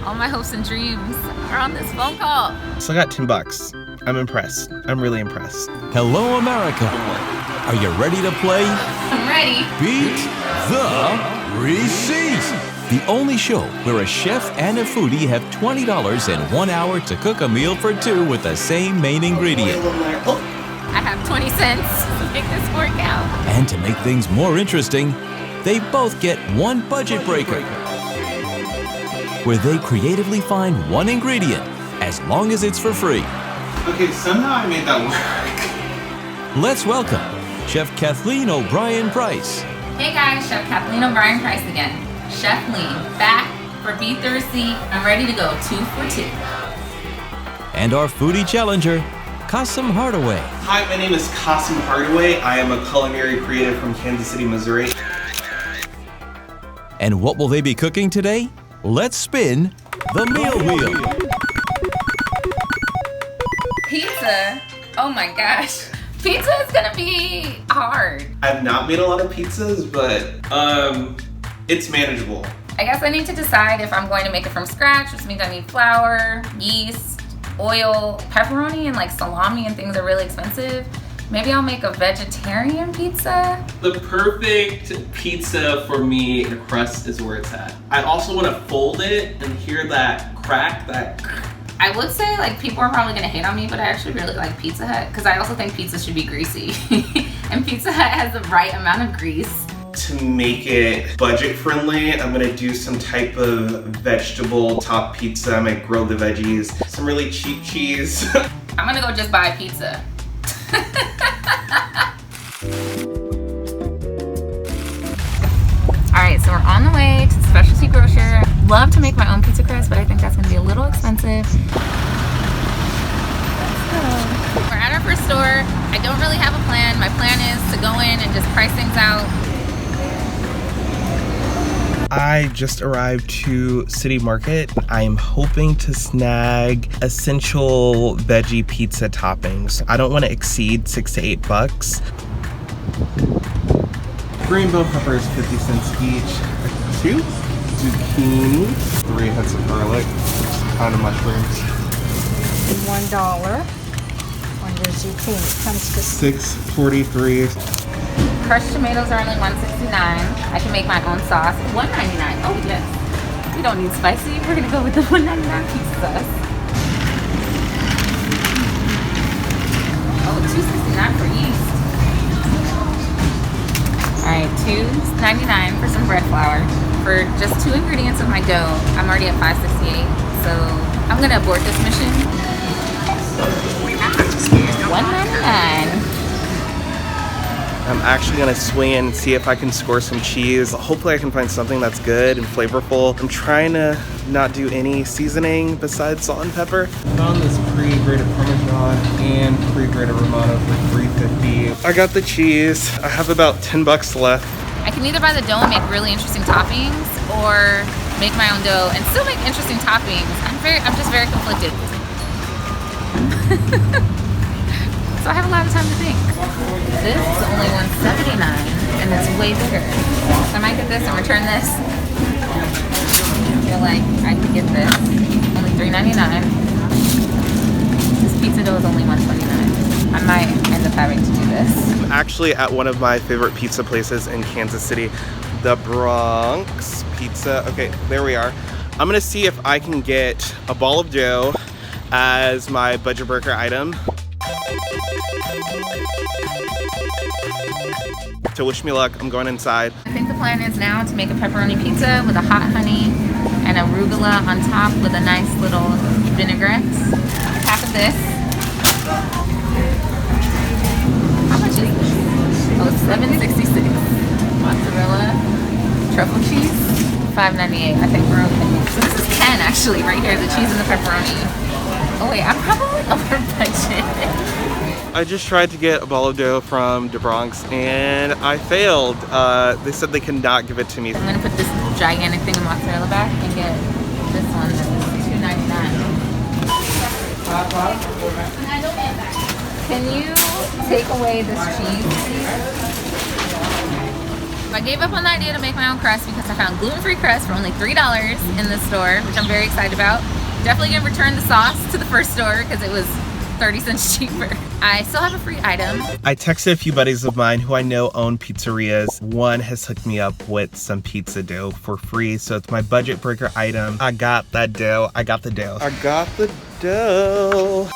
All my hopes and dreams are on this phone call. So I got $10. I'm impressed. I'm really impressed. Hello, America. Are you ready to play? I'm ready. Beat the Receipt. The only show where a chef and a foodie have $20 and 1 hour to cook a meal for two with the same main ingredient. I have 20 cents to make this work out. And to make things more interesting, they both get one budget breaker, where they creatively find one ingredient as long as it's for free. Okay, somehow I made that work. Let's welcome Chef Kathleen O'Brien Price. Hey guys, Chef Kathleen O'Brien Price again. Chef Lean, back for Beat the Receipt. I'm ready to go 2 for 2. And our foodie challenger, Kasim Hardaway. Hi, my name is Kasim Hardaway. I am a culinary creative from Kansas City, Missouri. And what will they be cooking today? Let's spin the meal wheel. Pizza? Oh my gosh. Pizza is gonna be hard. I've not made a lot of pizzas, but it's manageable. I guess I need to decide if I'm going to make it from scratch, which means I need flour, yeast, oil, pepperoni, and like salami and things are really expensive. Maybe I'll make a vegetarian pizza. The perfect pizza for me, the crust is where it's at. I also want to fold it and hear that crack, that. I would say like people are probably gonna hate on me, but I actually really like Pizza Hut because I also think pizza should be greasy. And Pizza Hut has the right amount of grease. To make it budget friendly, I'm gonna do some type of vegetable top pizza. I might grill the veggies, some really cheap cheese. I'm gonna go just buy pizza. Alright, so we're on the way to the specialty grocer. Love to make my own pizza crust, but I think that's gonna be a little expensive. Let's go. We're at our first store. I don't really have a plan. My plan is to go in and just price things out. I just arrived to City Market. I am hoping to snag essential veggie pizza toppings. I don't want to exceed $6 to $8. Green bell peppers, 50 cents each. 2 zucchini, 3 heads of garlic, 6 pound of mushrooms. $1 on your zucchini. Comes to $6.43. Crushed tomatoes are only $1.69. I can make my own sauce. $1.99. Oh yes. We don't need spicy. We're gonna go with the $1.99 pizza sauce. Oh, $2.69 for yeast. Alright, $2.99 for some bread flour. For just 2 ingredients of my dough, I'm already at $5.68. So I'm gonna abort this mission. $1.99. I'm actually gonna swing in and see if I can score some cheese. Hopefully I can find something that's good and flavorful. I'm trying to not do any seasoning besides salt and pepper. Found this pre-grated Parmesan and pre-grated Romano for $3.50. I got the cheese. I have about $10 left. I can either buy the dough and make really interesting toppings, or make my own dough and still make interesting toppings. I'm just very conflicted. So I have a lot of time to think. This is only $1.79 and it's way bigger. So I might get this and return this. I feel like I could get this. Only $3.99. This pizza dough is only $1.29. I might end up having to do this. I'm actually at one of my favorite pizza places in Kansas City, the Bronx Pizza. Okay, there we are. I'm gonna see if I can get a ball of dough as my budget breaker item. So wish me luck, I'm going inside. I think the plan is now to make a pepperoni pizza with a hot honey and arugula on top with a nice little vinaigrette. Half of this. How much is this? Oh, it's $7.66. Mozzarella, truffle cheese, $5.98. I think we're okay. So this is 10 actually, right here, the cheese and the pepperoni. Oh wait, I'm probably over budget. I just tried to get a ball of dough from the Bronx and I failed. They said they cannot give it to me. I'm gonna put this gigantic thing of mozzarella back and get this one that is $2.99. Can you take away this cheese, please? So I gave up on the idea to make my own crust because I found gluten-free crust for only $3 in this store, which I'm very excited about. Definitely gonna return the sauce to the first store because it was 30 cents cheaper. I still have a free item. I texted a few buddies of mine who I know own pizzerias. One has hooked me up with some pizza dough for free, so it's my budget breaker item. I got that dough. I got the dough. I got the dough.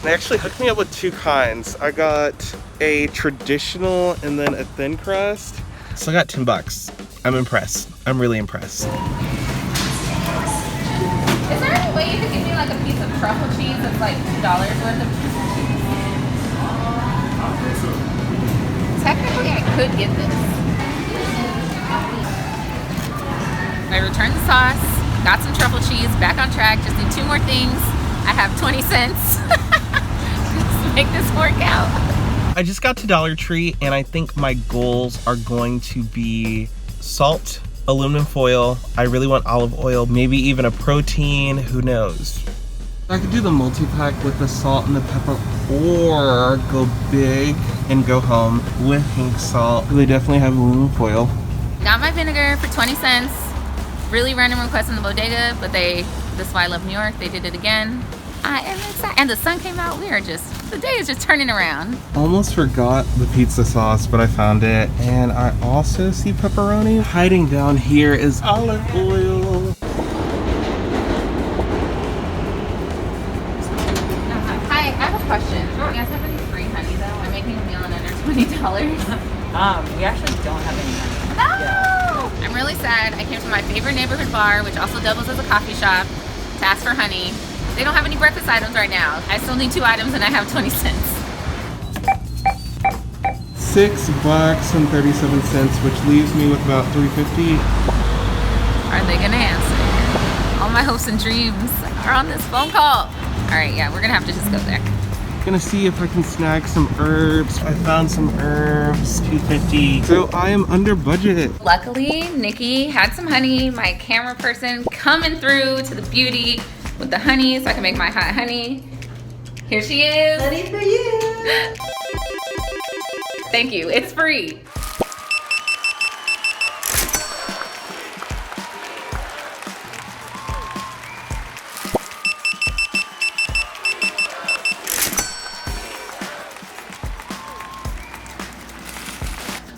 They actually hooked me up with two kinds. I got a traditional and then a thin crust. So I got $10. I'm impressed. I'm really impressed. Is there any way you could give me like a piece of truffle cheese that's like $2 worth of cheese? Technically, I could get this. I returned the sauce, got some truffle cheese, back on track, just need 2 more things. I have 20 cents. Let's make this work out. I just got to Dollar Tree and I think my goals are going to be salt, aluminum foil. I really want olive oil, maybe even a protein, who knows. I could do the multi-pack with the salt and the pepper, or go big and go home with pink salt. They definitely have aluminum foil. Got my vinegar for 20 cents. Really random request in the bodega, but this is why I love New York. They did it again. I am excited. And the sun came out. The day is just turning around. Almost forgot the pizza sauce, but I found it. And I also see pepperoni. Hiding down here is olive oil. Hi, I have a question. Do you guys have any free honey though? I'm making a meal in under $20. We actually don't have any money. No! I'm really sad. I came to my favorite neighborhood bar, which also doubles as a coffee shop, to ask for honey. They don't have any breakfast items right now. I still need 2 items and I have 20 cents. $6.37, which leaves me with about $3.50. Are they gonna answer? All my hopes and dreams are on this phone call. All right, yeah, we're gonna have to just go there. Gonna see if I can snag some herbs. I found some herbs, $2.50. So I am under budget. Luckily, Nikki had some honey, my camera person coming through to the beauty with the honey so I can make my hot honey. Here she is. Honey for you. Thank you, it's free.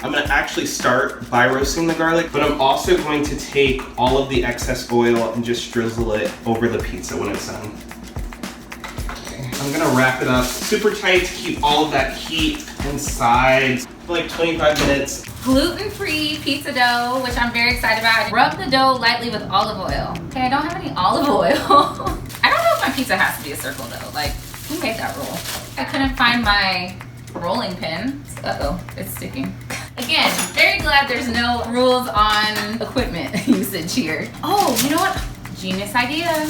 I'm gonna actually start by roasting the garlic, but I'm also going to take all of the excess oil and just drizzle it over the pizza when it's done. Okay. I'm gonna wrap it up super tight to keep all of that heat inside for like 25 minutes. Gluten-free pizza dough, which I'm very excited about. Rub the dough lightly with olive oil. Okay, I don't have any olive oil. I don't know if my pizza has to be a circle though. Like, who made that rule? I couldn't find my rolling pin. Uh-oh, it's sticking. Again, very glad there's no rules on equipment usage here. Oh, you know what? Genius idea.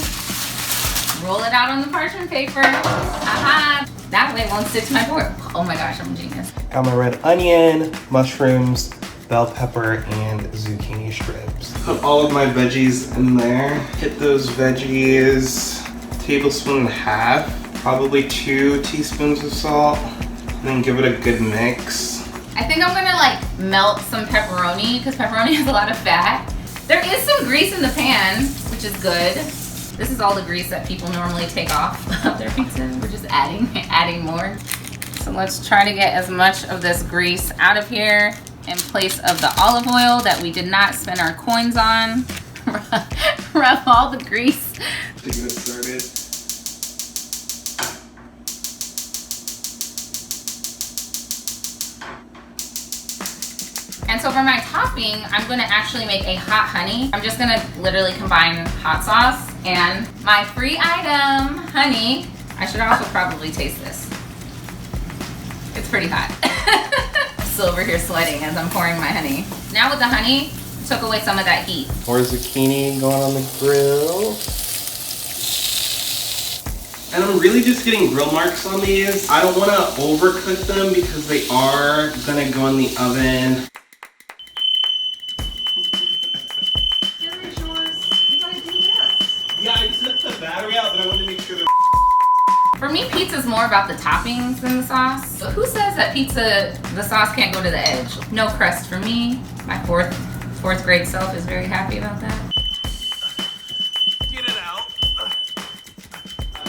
Roll it out on the parchment paper. Aha! That way it won't stick to my board. Oh my gosh, I'm a genius. Got my red onion, mushrooms, bell pepper, and zucchini strips. Put all of my veggies in there. Hit those veggies, tablespoon and a half, probably 2 teaspoons of salt, and then give it a good mix. I think I'm gonna like melt some pepperoni because pepperoni has a lot of fat. There is some grease in the pan, which is good. This is all the grease that people normally take off of their pizza. We're just adding more. So let's try to get as much of this grease out of here in place of the olive oil that we did not spend our coins on. Rub all the grease. To get it started. And so for my topping, I'm gonna actually make a hot honey. I'm just gonna literally combine hot sauce and my free item, honey. I should also probably taste this. It's pretty hot. I'm still over here sweating as I'm pouring my honey. Now with the honey, took away some of that heat. More zucchini going on the grill. And I'm really just getting grill marks on these. I don't want to overcook them because they are gonna go in the oven. Dinner is yours. You gotta do this. Yeah, I took the battery out, but I wanted to make sure they're For me, pizza's more about the toppings than the sauce. But who says that pizza, the sauce can't go to the edge? No crust for me. My fourth grade self is very happy about that. Get it out.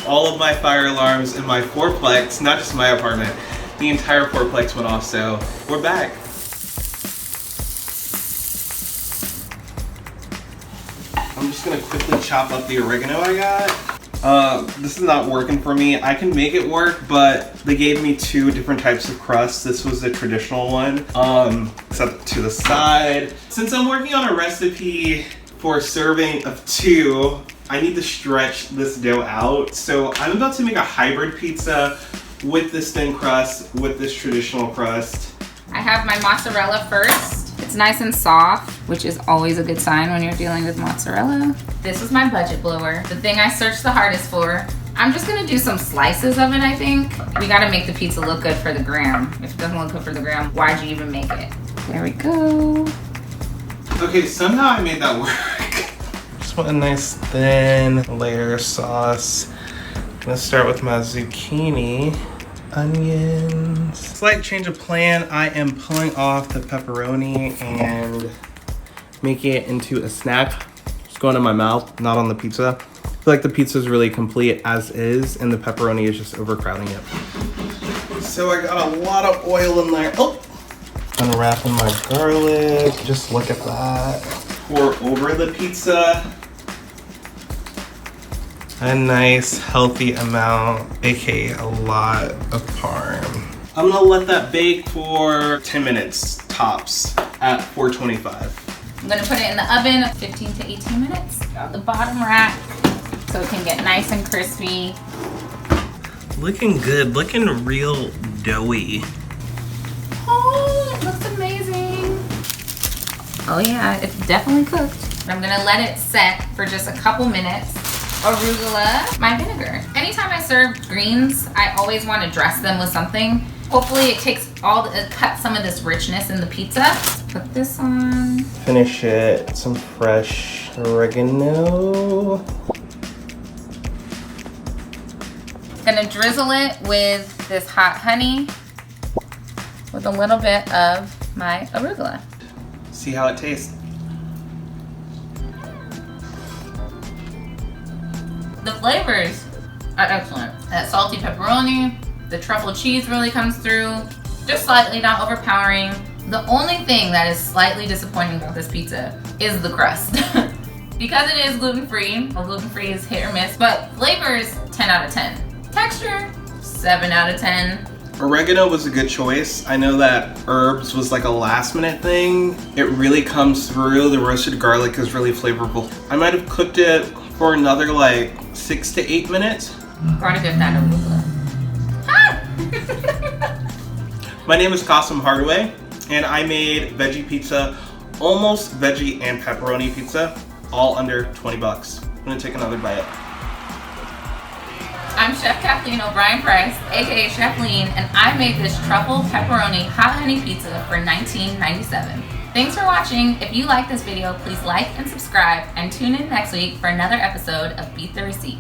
All of my fire alarms in my fourplex, not just my apartment, the entire fourplex went off, so we're back. I'm just gonna quickly chop up the oregano I got. This is not working for me. I can make it work, but they gave me two different types of crust. This was the traditional one. Set to the side. Since I'm working on a recipe for a serving of 2, I need to stretch this dough out. So I'm about to make a hybrid pizza with this thin crust, with this traditional crust. I have my mozzarella first. It's nice and soft, which is always a good sign when you're dealing with mozzarella. This is my budget blower, the thing I searched the hardest for. I'm just gonna do some slices of it, I think. We gotta make the pizza look good for the gram. If it doesn't look good for the gram, why'd you even make it? There we go. Okay, somehow I made that work. Just want a nice thin layer of sauce. I'm gonna start with my zucchini, onions. Slight change of plan. I am pulling off the pepperoni and making it into a snack. Just going in my mouth, not on the pizza. I feel like the pizza is really complete as is, and the pepperoni is just overcrowding it. So I got a lot of oil in there. Oh! Unwrapping my garlic. Just look at that. Pour over the pizza. A nice healthy amount, aka a lot of parm. I'm gonna let that bake for 10 minutes tops at 425. I'm gonna put it in the oven 15 to 18 minutes. Got the bottom rack so it can get nice and crispy. Looking good, looking real doughy. Oh, it looks amazing. Oh yeah, it's definitely cooked. I'm gonna let it set for just a couple minutes. Arugula, my vinegar. Anytime I serve greens, I always want to dress them with something. Hopefully it takes cuts some of this richness in the pizza. Put this on. Finish it with some fresh oregano. Gonna drizzle it with this hot honey with a little bit of my arugula. See how it tastes. The flavors are excellent. That salty pepperoni, the truffle cheese really comes through. Just slightly not overpowering. The only thing that is slightly disappointing about this pizza is the crust. Because it is gluten-free, well, gluten-free is hit or miss, but flavors, 10 out of 10. Texture, 7 out of 10. Oregano was a good choice. I know that herbs was like a last minute thing. It really comes through. The roasted garlic is really flavorful. I might have cooked it for another like 6 to 8 minutes. Gotta get that arugula. My name is Kasim Hardaway, and I made veggie pizza, almost veggie and pepperoni pizza, all under 20 bucks. I'm gonna take another bite. I'm Chef Kathleen O'Brien Price, aka Chef Lean, and I made this truffle pepperoni hot honey pizza for $19.97. Thanks for watching. If you like this video, please like and subscribe, and tune in next week for another episode of Beat the Receipt.